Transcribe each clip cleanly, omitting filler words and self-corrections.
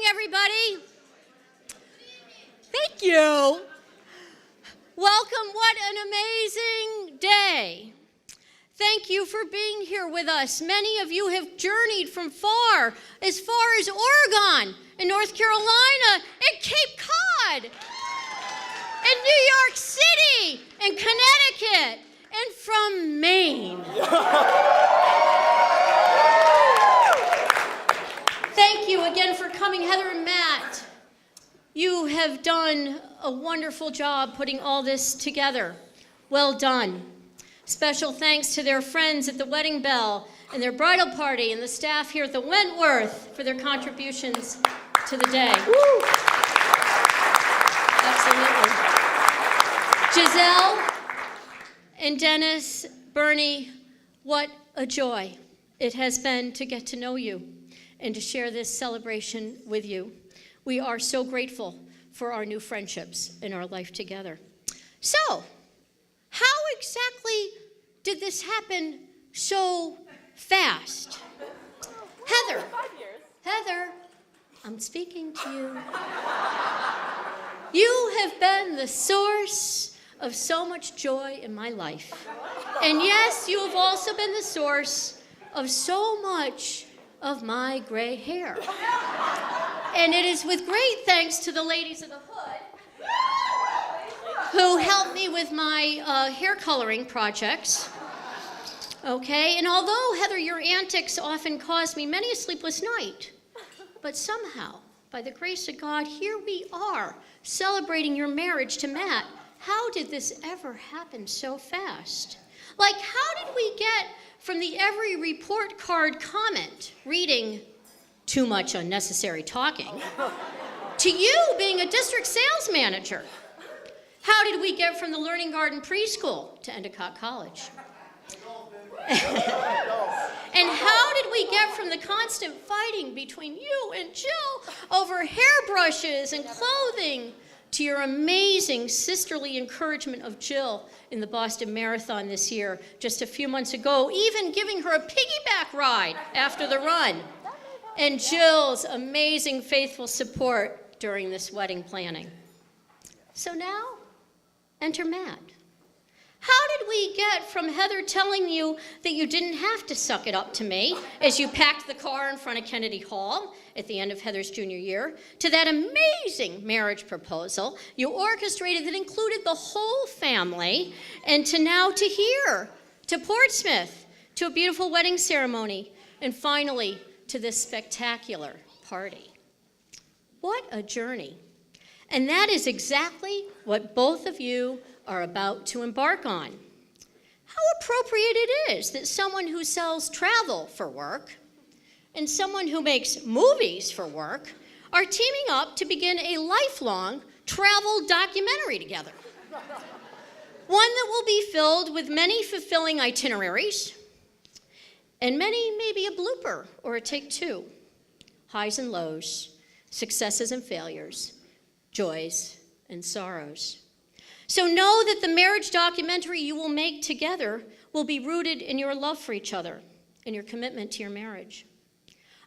everybody. Thank you. Welcome. What an amazing day. Thank you for being here with us. Many of you have journeyed from as far as Oregon and North Carolina and Cape Cod and New York City and Connecticut and from Maine. Thank you again for coming, Heather and Matt. You have done a wonderful job putting all this together. Well done. Special thanks to their friends at the Wedding Bell and their bridal party and the staff here at the Wentworth for their contributions to the day. Woo. Absolutely. Giselle and Dennis, Bernie, what a joy it has been to get to know you and to share this celebration with you. We are so grateful for our new friendships in our life together. So, how exactly did this happen so fast? Heather, I'm speaking to you. You have been the source of so much joy in my life. And yes, you have also been the source of so much of my gray hair. And it is with great thanks to the ladies of the Hood who helped me with my hair coloring projects. Okay, and although, Heather, your antics often caused me many a sleepless night, but somehow, by the grace of God, here we are celebrating your marriage to Matt. How did this ever happen so fast? Like, how did we get from the every report card comment reading too much unnecessary talking to you being a district sales manager? How did we get from the Learning Garden preschool to Endicott College? And how did we get from the constant fighting between you and Jill over hairbrushes and clothing to your amazing sisterly encouragement of Jill in the Boston Marathon this year, just a few months ago, even giving her a piggyback ride after the run, and Jill's amazing faithful support during this wedding planning. So now, enter Matt. How did we get from Heather telling you that you didn't have to suck it up to me as you packed the car in front of Kennedy Hall at the end of Heather's junior year to that amazing marriage proposal you orchestrated that included the whole family, and to now to here, to Portsmouth, to a beautiful wedding ceremony, and finally to this spectacular party? What a journey. And that is exactly what both of you are about to embark on. How appropriate it is that someone who sells travel for work and someone who makes movies for work are teaming up to begin a lifelong travel documentary together. One that will be filled with many fulfilling itineraries and many maybe a blooper or a take two, highs and lows, successes and failures, joys and sorrows. So know that the marriage documentary you will make together will be rooted in your love for each other and your commitment to your marriage.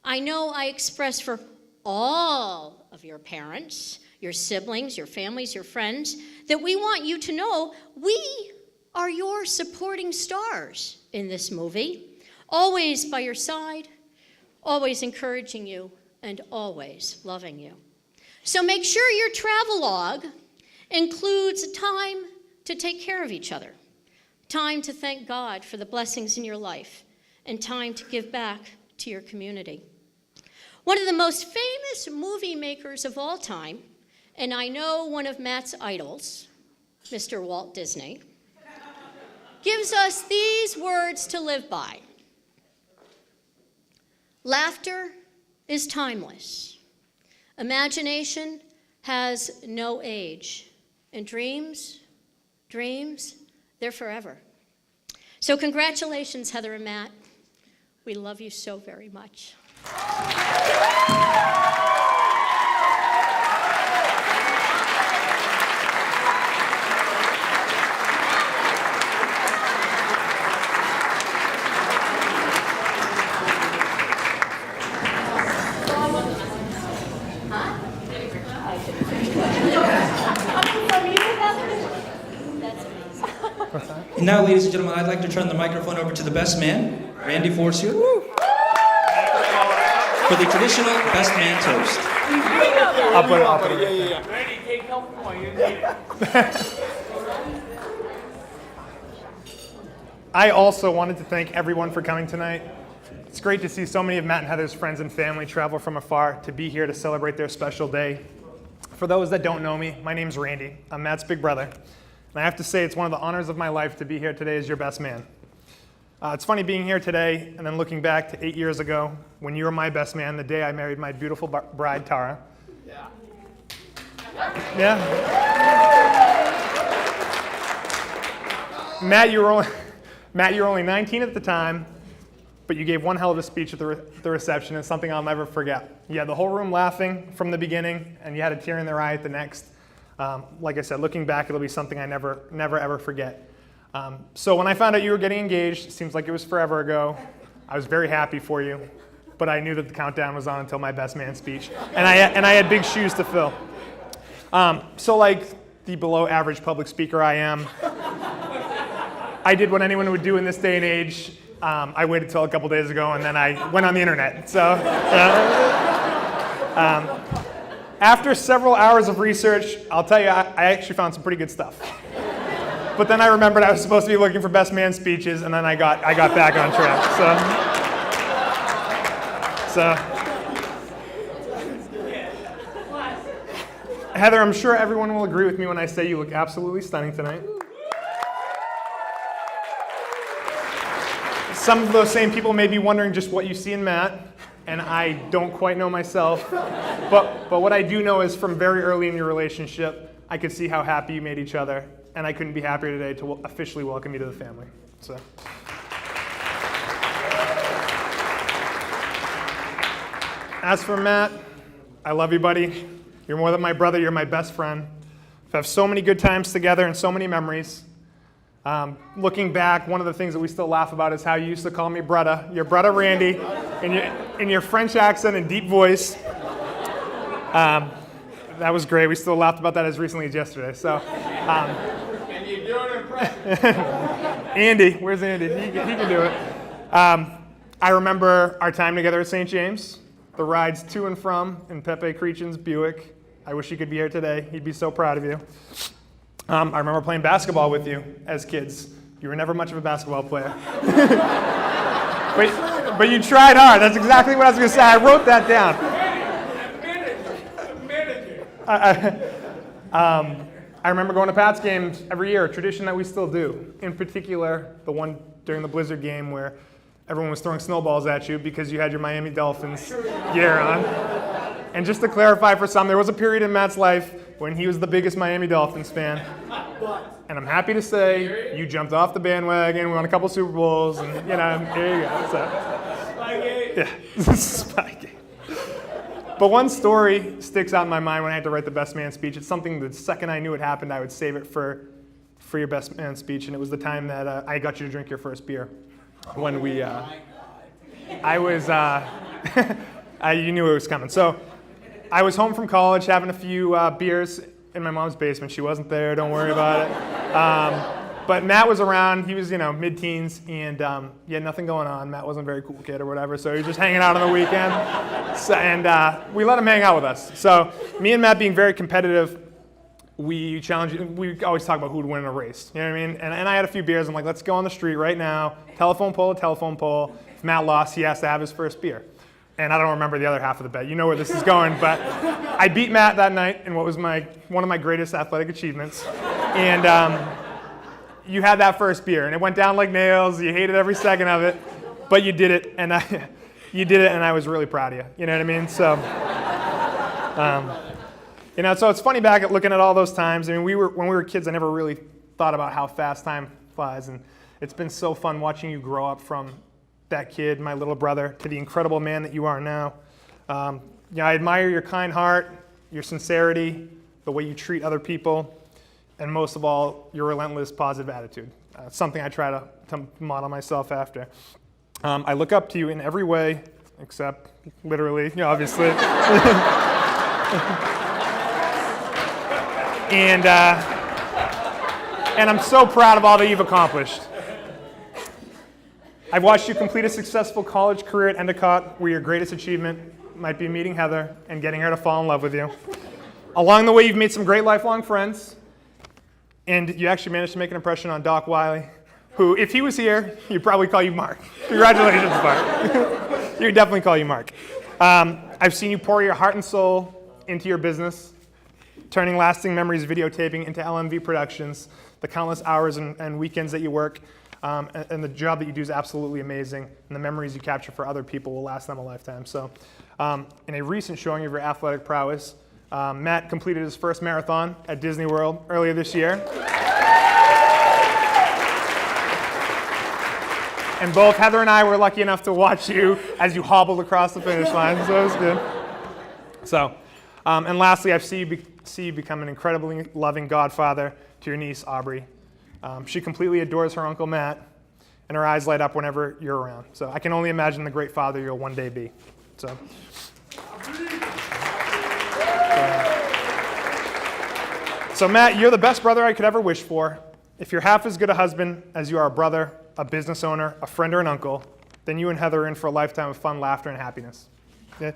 I know I express for all of your parents, your siblings, your families, your friends, that we want you to know we are your supporting stars in this movie, always by your side, always encouraging you, and always loving you. So make sure your travelogue includes time to take care of each other, time to thank God for the blessings in your life, and time to give back to your community. One of the most famous movie makers of all time, and I know one of Matt's idols, Mr. Walt Disney, gives us these words to live by. Laughter is timeless. Imagination has no age. And dreams, they're forever. So congratulations, Heather and Matt. We love you so very much. And now, ladies and gentlemen, I'd like to turn the microphone over to the best man, Randy Forcier, for the traditional best man toast. I'll put it. Yeah. Randy, take help from you need it. I also wanted to thank everyone for coming tonight. It's great to see so many of Matt and Heather's friends and family travel from afar to be here to celebrate their special day. For those that don't know me, my name's Randy. I'm Matt's big brother. And I have to say it's one of the honors of my life to be here today as your best man. It's funny being here today and then looking back to 8 years ago when you were my best man, the day I married my beautiful bride, Tara. Yeah? Matt, you were only 19 at the time, but you gave one hell of a speech at the reception. It's something I'll never forget. You had the whole room laughing from the beginning, and you had a tear in their eye at the next. Like I said, looking back, it'll be something I never ever forget. So when I found out you were getting engaged, it seems like it was forever ago, I was very happy for you, but I knew that the countdown was on until my best man speech, and I had big shoes to fill. So like the below average public speaker I am, I did what anyone would do in this day and age. I waited till a couple days ago, and then I went on the internet. So after several hours of research, I'll tell you, I actually found some pretty good stuff. But then I remembered I was supposed to be looking for best man speeches, and then I got back on track. So Heather, I'm sure everyone will agree with me when I say you look absolutely stunning tonight. Some of those same people may be wondering just what you see in Matt, and I don't quite know myself. But what I do know is from very early in your relationship, I could see how happy you made each other, and I couldn't be happier today to officially welcome you to the family. So. As for Matt, I love you, buddy. You're more than my brother, you're my best friend. We've had so many good times together and so many memories. Looking back, one of the things that we still laugh about is how you used to call me brother, your brother Randy, in your French accent and deep voice. That was great. We still laughed about that as recently as yesterday. So, Can you do an impression? Andy, where's Andy? He can do it. I remember our time together at St. James, the rides to and from in Pepe Creechin's Buick. I wish he could be here today. He'd be so proud of you. I remember playing basketball with you as kids. You were never much of a basketball player. but you tried hard. That's exactly what I was going to say. I wrote that down. I remember going to Pat's games every year, a tradition that we still do. In particular, the one during the Blizzard game where everyone was throwing snowballs at you because you had your Miami Dolphins gear on. And just to clarify for some, there was a period in Matt's life when he was the biggest Miami Dolphins fan. And I'm happy to say you jumped off the bandwagon, we won a couple Super Bowls, and there you go. So, yeah, Spygate. But one story sticks out in my mind when I had to write the best man speech. It's something the second I knew it happened, I would save it for your best man speech, and it was the time that I got you to drink your first beer. When you knew it was coming. So I was home from college having a few beers in my mom's basement. She wasn't there, don't worry about it. But Matt was around, he was mid-teens, and he had nothing going on. Matt wasn't a very cool kid or whatever, so he was just hanging out on the weekend. And we let him hang out with us. So me and Matt being very competitive, we always talk about who would win in a race. You know what I mean? And I had a few beers. I'm like, let's go on the street right now. Telephone pole. If Matt lost, he has to have his first beer. And I don't remember the other half of the bet. You know where this is going. But I beat Matt that night in what was one of my greatest athletic achievements. And you had that first beer, and it went down like nails. You hated every second of it, but you did it, and I was really proud of you. You know what I mean? So. So it's funny back at looking at all those times. I mean, when we were kids, I never really thought about how fast time flies, and it's been so fun watching you grow up from that kid, my little brother, to the incredible man that you are now. I admire your kind heart, your sincerity, the way you treat other people, and most of all, your relentless positive attitude. It's something I try to model myself after. I look up to you in every way, except literally, obviously. And And I'm so proud of all that you've accomplished. I've watched you complete a successful college career at Endicott, where your greatest achievement might be meeting Heather and getting her to fall in love with you. Along the way, you've made some great lifelong friends, and you actually managed to make an impression on Doc Wiley, who, if he was here, he'd probably call you Mark. Congratulations, Mark. He'd definitely call you Mark. I've seen you pour your heart and soul into your business, turning lasting memories videotaping into LMV productions, the countless hours and weekends that you work, and the job that you do is absolutely amazing, and the memories you capture for other people will last them a lifetime. So, in a recent showing of your athletic prowess, Matt completed his first marathon at Disney World earlier this year. And both Heather and I were lucky enough to watch you as you hobbled across the finish line, so it was good. So, and lastly, I've seen you become an incredibly loving godfather to your niece, Aubrey. She completely adores her Uncle Matt, and her eyes light up whenever you're around. So I can only imagine the great father you'll one day be. So Matt, you're the best brother I could ever wish for. If you're half as good a husband as you are a brother, a business owner, a friend, or an uncle, then you and Heather are in for a lifetime of fun, laughter, and happiness. Yeah?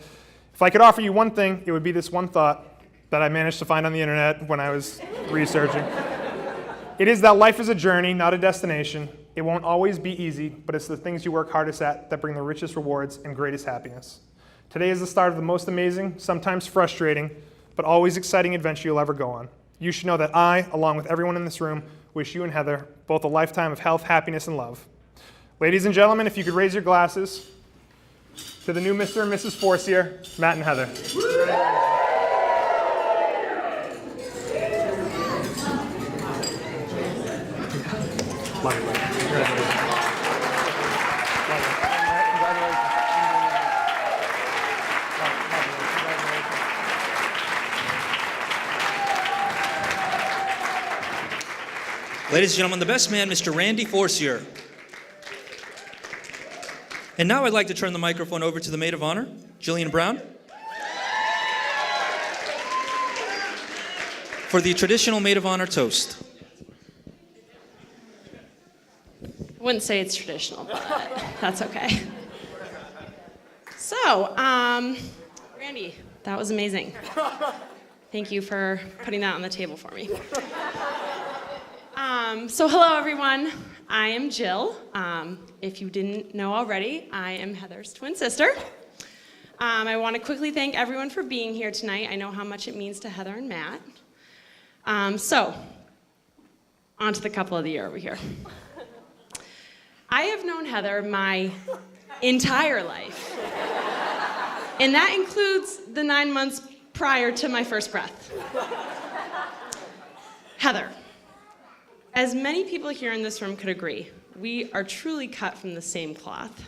If I could offer you one thing, it would be this one thought that I managed to find on the internet when I was researching. It is that life is a journey, not a destination. It won't always be easy, but it's the things you work hardest at that bring the richest rewards and greatest happiness. Today is the start of the most amazing, sometimes frustrating, but always exciting adventure you'll ever go on. You should know that I, along with everyone in this room, wish you and Heather both a lifetime of health, happiness, and love. Ladies and gentlemen, if you could raise your glasses to the new Mr. and Mrs. Forcier, Matt and Heather. Ladies and gentlemen, the best man, Mr. Randy Forcier. And now I'd like to turn the microphone over to the maid of honor, Jillian Brown, for the traditional maid of honor toast. I wouldn't say it's traditional, but that's okay. So, Randy, that was amazing. Thank you for putting that on the table for me. So hello, everyone. I am Jill. If you didn't know already, I am Heather's twin sister. I want to quickly thank everyone for being here tonight. I know how much it means to Heather and Matt. So, on to the couple of the year over here. I have known Heather my entire life. And that includes the 9 months prior to my first breath. Heather, as many people here in this room could agree, we are truly cut from the same cloth.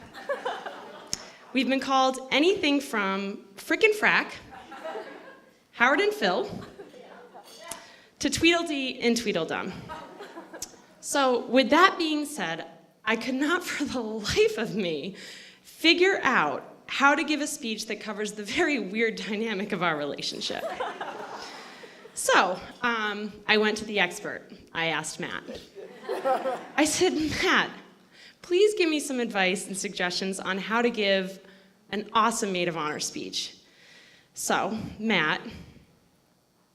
We've been called anything from frickin' frack, Howard and Phil, to Tweedledee and Tweedledum. So with that being said, I could not for the life of me figure out how to give a speech that covers the very weird dynamic of our relationship. So, I went to the expert. I asked Matt. I said, Matt, please give me some advice and suggestions on how to give an awesome maid of honor speech. So, Matt,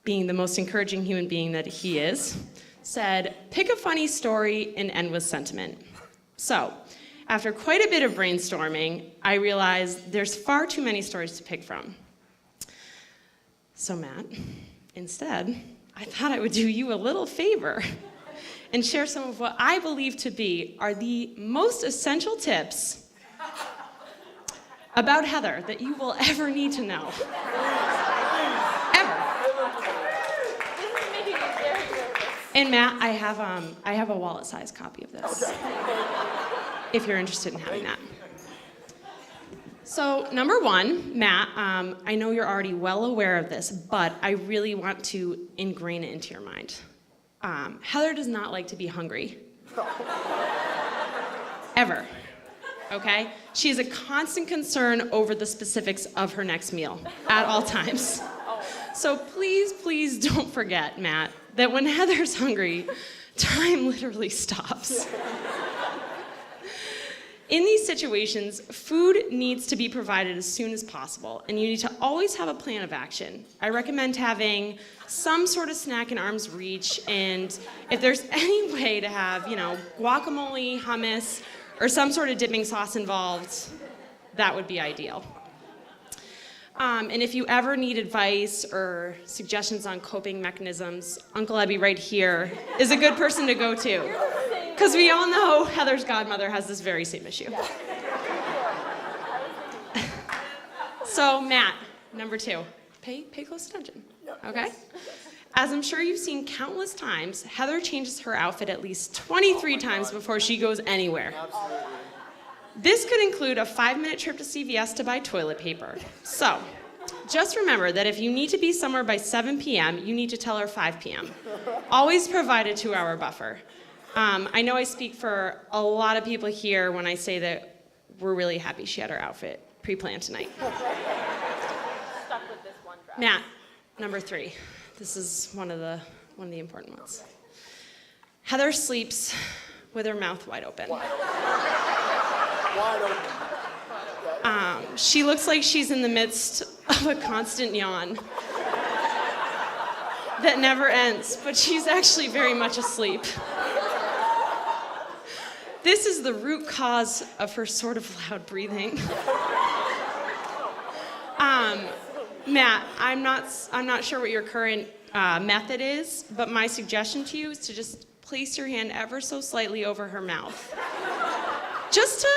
being the most encouraging human being that he is, said, pick a funny story and end with sentiment. So, after quite a bit of brainstorming, I realized there's far too many stories to pick from. So, Matt, instead, I thought I would do you a little favor and share some of what I believe to be are the most essential tips about Heather that you will ever need to know. Ever. And Matt, I have a wallet-sized copy of this, if you're interested in having that. So, number one, Matt, I know you're already well aware of this, but I really want to ingrain it into your mind. Heather does not like to be hungry. Ever. Okay? She is a constant concern over the specifics of her next meal at all times. So please, please don't forget, Matt, that when Heather's hungry, Time literally stops. In these situations, food needs to be provided as soon as possible, and you need to always have a plan of action. I recommend having some sort of snack in arm's reach, and if there's any way to have, guacamole, hummus, or some sort of dipping sauce involved, that would be ideal. And if you ever need advice or suggestions on coping mechanisms, Uncle Ebby right here is a good person to go to. Because we all know Heather's godmother has this very same issue. So Matt, number 2, pay close attention, okay? As I'm sure you've seen countless times, Heather changes her outfit at least 23 times before she goes anywhere. This could include a 5-minute trip to CVS to buy toilet paper. So, just remember that if you need to be somewhere by 7 p.m., you need to tell her 5 p.m. Always provide a 2-hour buffer. I know I speak for a lot of people here when I say that we're really happy she had her outfit pre-planned tonight. Matt, number 3. This is one of the important ones. Heather sleeps with her mouth wide open. She looks like she's in the midst of a constant yawn that never ends, but she's actually very much asleep. This is the root cause of her sort of loud breathing. Matt, I'm not sure what your current method is, but my suggestion to you is to just place your hand ever so slightly over her mouth. Just to,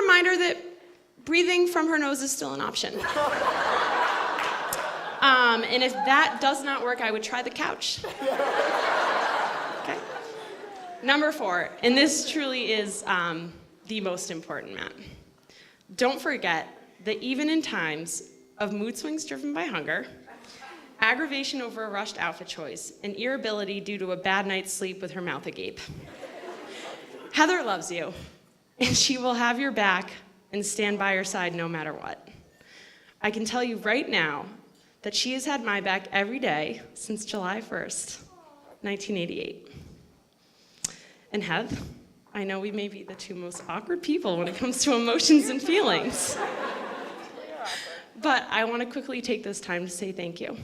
remind her that breathing from her nose is still an option. And if that does not work, I would try the couch. Okay. Number 4, and this truly is the most important, Matt. Don't forget that even in times of mood swings driven by hunger, aggravation over a rushed outfit choice, and irritability due to a bad night's sleep with her mouth agape, Heather loves you, and she will have your back and stand by your side no matter what. I can tell you right now that she has had my back every day since July 1st, 1988. And Heath, I know we may be the 2 most awkward people when it comes to emotions and feelings, but I want to quickly take this time to say thank you.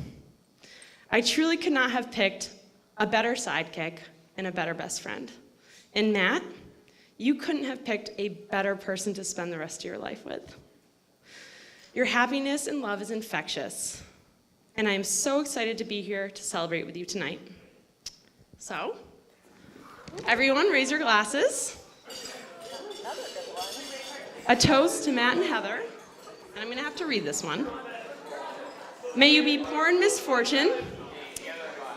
I truly could not have picked a better sidekick and a better best friend. And Matt, you couldn't have picked a better person to spend the rest of your life with. Your happiness and love is infectious, and I am so excited to be here to celebrate with you tonight. So, everyone raise your glasses. A toast to Matt and Heather, and I'm gonna have to read this one. May you be poor in misfortune,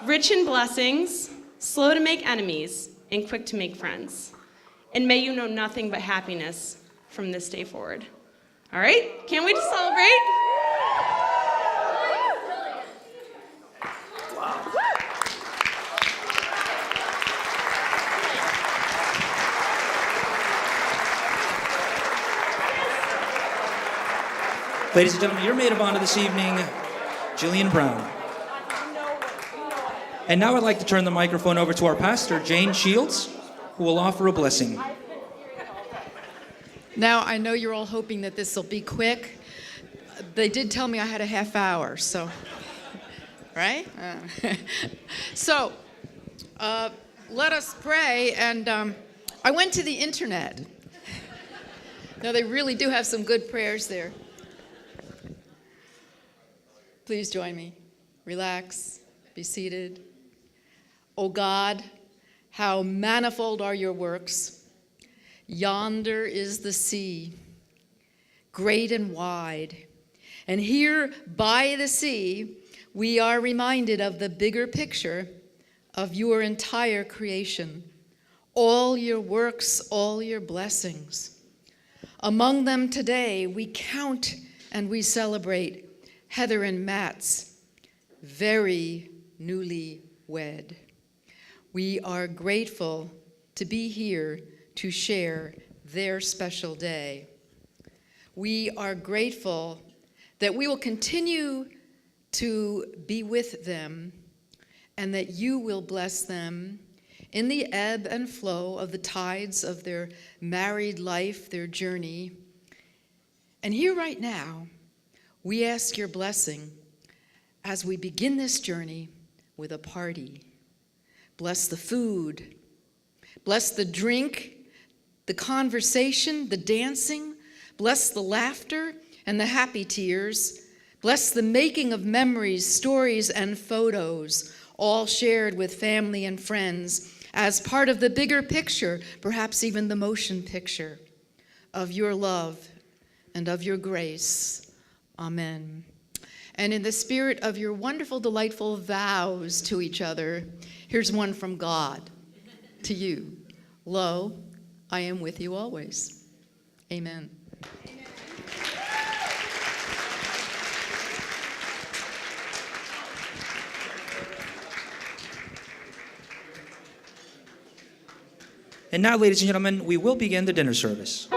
rich in blessings, slow to make enemies, and quick to make friends. And may you know nothing but happiness from this day forward. All right, can't wait to celebrate. Ladies and gentlemen, your maid of honor this evening, Jillian Brown. And now I'd like to turn the microphone over to our pastor, Jane Shields, who will offer a blessing. Now, I know you're all hoping that this will be quick. They did tell me I had a half hour, so, right? So, let us pray, and I went to the internet. Now, they really do have some good prayers there. Please join me. Relax, be seated. O God, how manifold are your works. Yonder is the sea, great and wide. And here by the sea, we are reminded of the bigger picture of your entire creation, all your works, all your blessings. Among them today, we count and we celebrate Heather and Matt's very newly wed. We are grateful to be here to share their special day. We are grateful that we will continue to be with them and that you will bless them in the ebb and flow of the tides of their married life, their journey. And here right now, we ask your blessing as we begin this journey with a party. Bless the food, bless the drink, the conversation, the dancing, bless the laughter and the happy tears, bless the making of memories, stories, and photos, all shared with family and friends as part of the bigger picture, perhaps even the motion picture of your love and of your grace. Amen. And in the spirit of your wonderful, delightful vows to each other, here's one from God to you. Lo, I am with you always. Amen. And now, ladies and gentlemen, we will begin the dinner service.